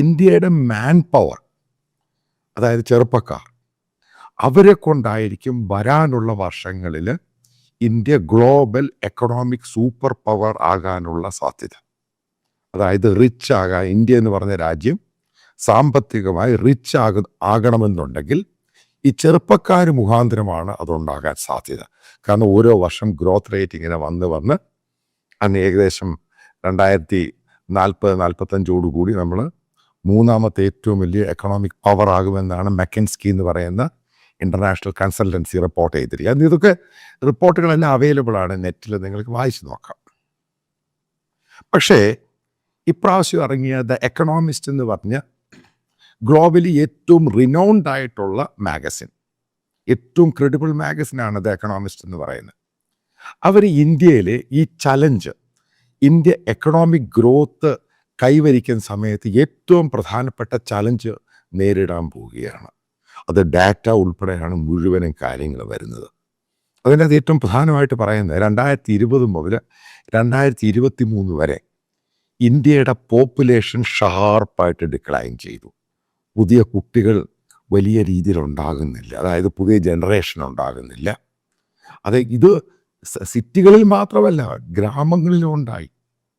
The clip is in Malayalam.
ഇന്ത്യയുടെ മാൻ പവർ, അതായത് ചെറുപ്പക്കാർ, അവരെ കൊണ്ടായിരിക്കും വരാനുള്ള വർഷങ്ങളിൽ India global economic super power ആകാനുള്ള സാധ്യത. അതായത് റിച്ച് ആകാൻ, ഇന്ത്യ എന്ന് പറഞ്ഞ രാജ്യം സാമ്പത്തികമായി റിച്ച് ആകണമെന്നുണ്ടെങ്കിൽ ഈ ചെറുപ്പക്കാർ മുഖാന്തരമാണ് അതുണ്ടാകാൻ സാധ്യത. കാരണം ഓരോ വർഷം ഗ്രോത്ത് റേറ്റ് ഇങ്ങനെ വന്ന് അന്ന് ഏകദേശം 2040-45 നമ്മൾ മൂന്നാമത്തെ ഏറ്റവും വലിയ എക്കണോമിക് പവർ ആകുമെന്നാണ് മെക്കൻസ്കി എന്ന് പറയുന്ന ഇൻ്റർനാഷണൽ കൺസൾട്ടൻസി റിപ്പോർട്ട് ചെയ്തിരിക്കുക. അന്ന് ഇതൊക്കെ റിപ്പോർട്ടുകളെല്ലാം അവൈലബിൾ ആണ്, നെറ്റിൽ നിങ്ങൾക്ക് വായിച്ചു നോക്കാം. പക്ഷേ ഇപ്രാവശ്യം ഇറങ്ങിയ ദ എക്കണോമിസ്റ്റ് എന്ന് പറഞ്ഞ ഗ്ലോബലി ഏറ്റവും റിനൗൺഡ് ആയിട്ടുള്ള മാഗസിൻ, ഏറ്റവും ക്രെഡിബിൾ മാഗസിനാണ് ദ എക്കണോമിസ്റ്റ് എന്ന് പറയുന്നത്. അവർ ഇന്ത്യയിലെ ഈ ചലഞ്ച്, ഇന്ത്യ എക്കണോമിക് ഗ്രോത്ത് കൈവരിക്കുന്ന സമയത്ത് ഏറ്റവും പ്രധാനപ്പെട്ട ചലഞ്ച് നേരിടാൻ പോവുകയാണ്. അത് ഡാറ്റ ഉൾപ്പെടെയാണ് മുഴുവനും കാര്യങ്ങൾ വരുന്നത്. അതിനകത്ത് ഏറ്റവും പ്രധാനമായിട്ട് പറയുന്നത് 2020 മുതൽ 2023 വരെ ഇന്ത്യയുടെ പോപ്പുലേഷൻ ഷാർപ്പായിട്ട് ഡിക്ലൈൻ ചെയ്തു. പുതിയ കുട്ടികൾ വലിയ രീതിയിൽ ഉണ്ടാകുന്നില്ല, അതായത് പുതിയ ജനറേഷൻ ഉണ്ടാകുന്നില്ല. ഇത് സിറ്റികളിൽ മാത്രമല്ല, ഗ്രാമങ്ങളിലും ഉണ്ടായി.